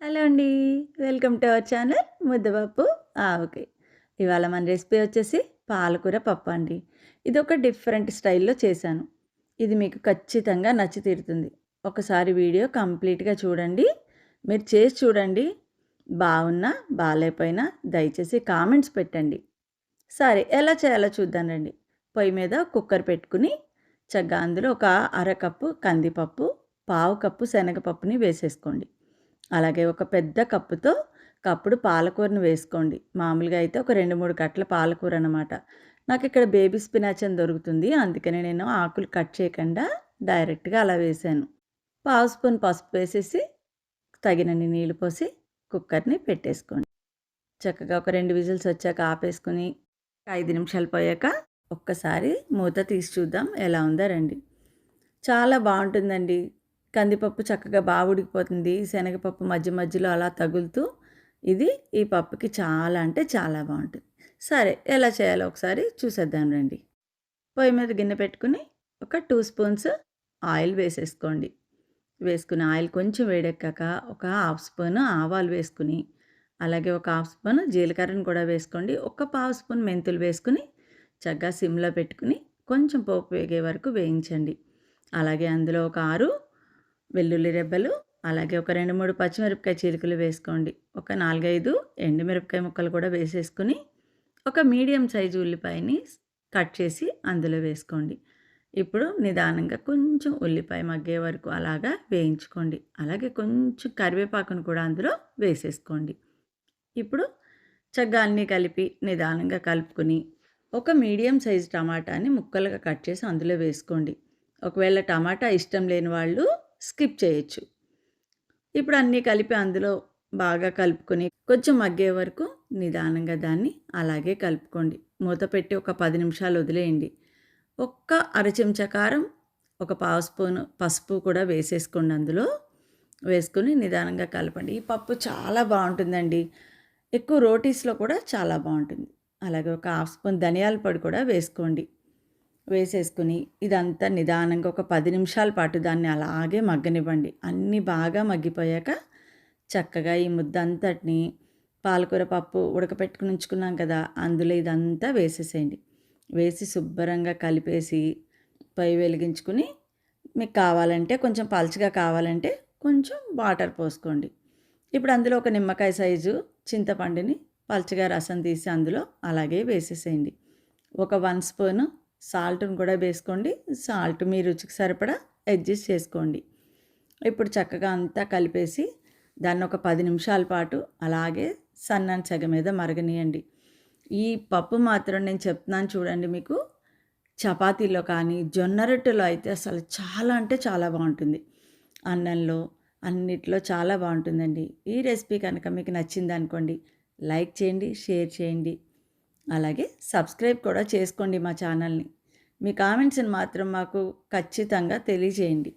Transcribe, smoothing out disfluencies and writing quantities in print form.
Hello అండి. Welcome to our channel ముద్దపప్పు ఆవకాయ. ఇవాళ మన రెసిపీ వచ్చేసి పాలకూర పప్పు అండి. ఇదొక డిఫరెంట్ స్టైల్‌లో చేశాను. ఇది మీకు ఖచ్చితంగా నచ్చి తీరుతుంది. ఒకసారి వీడియో కంప్లీట్‌గా చూడండి. మీరు చేసి చూడండి. బావున్నా, బాలేపోయినా దయచేసి కామెంట్స్ పెట్టండి. సరే ఎలా చేయాలో చూద్దాం రండి. పొయ్యి మీద కుక్కర్ పెట్టుకుని చక్కగా అందులో ఒక అరకప్పు కందిపప్పు, పావు కప్పు శనగపప్పుని వేసేసుకోండి. అలాగే ఒక పెద్ద కప్పుతో కప్పుడు పాలకూరను వేసుకోండి. మామూలుగా అయితే ఒక 2, 3 కట్టల పాలకూర అనమాట. నాకిక్కడ బేబీ స్పినాచ్ అని దొరుకుతుంది. అందుకని నేను ఆకులు కట్ చేయకుండా డైరెక్ట్‌గా అలా వేశాను. పావు స్పూన్ పసుపు వేసేసి తగినన్ని నీళ్లు పోసి కుక్కర్‌ని పెట్టేసుకోండి. చక్కగా ఒక 2 విజిల్స్ వచ్చాక ఆపేసుకొని 5 నిమిషాలు పోయాక ఒక్కసారి మూత తీసి చూద్దాం ఎలా ఉందో రండి. చాలా బావుంటుందండి. కందిపప్పు చక్కగా ఉడికిపోతుంది. శనగపప్పు మధ్య మధ్యలో అలా తగులుతూ ఇది ఈ పప్పుకి చాలా అంటే చాలా బావుంటుంది. సరే ఎలా చేయాలో ఒకసారి చూసేద్దాం రండి. పొయ్యి మీద గిన్నె పెట్టుకుని ఒక 2 స్పూన్స్ ఆయిల్ వేసేసుకోండి. వేసుకుని ఆయిల్ కొంచెం వేడెక్కాక ఒక హాఫ్ స్పూన్ ఆవాలు వేసుకుని, అలాగే ఒక హాఫ్ స్పూన్ జీలకర్రను కూడా వేసుకోండి. ఒక పావు స్పూన్ మెంతులు వేసుకుని చక్కగా సిమ్‌లో పెట్టుకుని కొంచెం పోపు వేగే వరకు వేయించండి. అలాగే అందులో ఒక 6 వెల్లుల్లి రెబ్బలు, అలాగే ఒక 2, 3 పచ్చిమిరపకాయ చీలికలు వేసుకోండి. ఒక 4, 5 ఎండుమిరపకాయ ముక్కలు కూడా వేసేసుకుని, ఒక మీడియం సైజు ఉల్లిపాయని కట్ చేసి అందులో వేసుకోండి. ఇప్పుడు నిదానంగా కొంచెం ఉల్లిపాయ మగ్గే వరకు అలాగా వేయించుకోండి. అలాగే కొంచెం కరివేపాకును కూడా అందులో వేసేసుకోండి. ఇప్పుడు చక్కగా అన్నీ కలిపి నిదానంగా కలుపుకొని, ఒక మీడియం సైజు టమాటాని ముక్కలుగా కట్ చేసి అందులో వేసుకోండి. ఒకవేళ టమాటా ఇష్టం లేని వాళ్ళు స్కిప్ చేయొచ్చు. ఇప్పుడు అన్నీ కలిపి అందులో బాగా కలుపుకొని కొంచెం మగ్గే వరకు నిదానంగా దాన్ని అలాగే కలుపుకోండి. మూత పెట్టి ఒక 10 నిమిషాలు వదిలేయండి. ఒక్క అర చెంచా కారం, ఒక పావు స్పూను పసుపు కూడా వేసేసుకోండి అందులో. వేసుకొని నిదానంగా కలపండి. ఈ పప్పు చాలా బావుంటుందండి. ఎక్కువ రోటీస్‌లో కూడా చాలా బావుంటుంది. అలాగే ఒక హాఫ్ స్పూన్ ధనియాల పొడి కూడా వేసుకోండి. వేసేసుకుని ఇదంతా నిదానంగా ఒక 10 నిమిషాల పాటు దాన్ని అలాగే మగ్గనివ్వండి. అన్నీ బాగా మగ్గిపోయాక చక్కగా ఈ ముద్దంతటిని పాలకూర పప్పు ఉడకపెట్టుకుని ఉంచుకున్నాం కదా! అందులో ఇదంతా వేసేసేయండి. వేసి శుభ్రంగా కలిపేసి పొయ్యి వెలిగించుకుని మీకు కావాలంటే కొంచెం పలచగా కావాలంటే కొంచెం వాటర్ పోసుకోండి. ఇప్పుడు అందులో ఒక నిమ్మకాయ సైజు చింతపండుని పలచగా రసం తీసి అందులో అలాగే వేసేసేయండి. ఒక 1 స్పూను సాల్ట్‌ని కూడా వేసుకోండి. సాల్ట్ మీ రుచికి సరిపడా అడ్జస్ట్ చేసుకోండి. ఇప్పుడు చక్కగా అంతా కలిపేసి దాన్ని ఒక 10 నిమిషాల పాటు అలాగే సన్నని సెగ మీద మరగనియండి. ఈ పప్పు మాత్రం నేను చెప్తున్నాను చూడండి మీకు, చపాతీలో కానీ, జొన్న రొట్టెలో అయితే అసలు చాలా అంటే చాలా బావుంటుంది. అన్నంలో, అన్నిట్లో చాలా బావుంటుందండి. ఈ రెసిపీ కనుక మీకు నచ్చిందనుకోండి, లైక్ చేయండి, షేర్ చేయండి. అలాగే సబ్స్క్రైబ్ కూడా చేసుకోండి మా ఛానల్‌ని. మీ కామెంట్స్‌ని మాత్రం మాకు ఖచ్చితంగా తెలియజేయండి.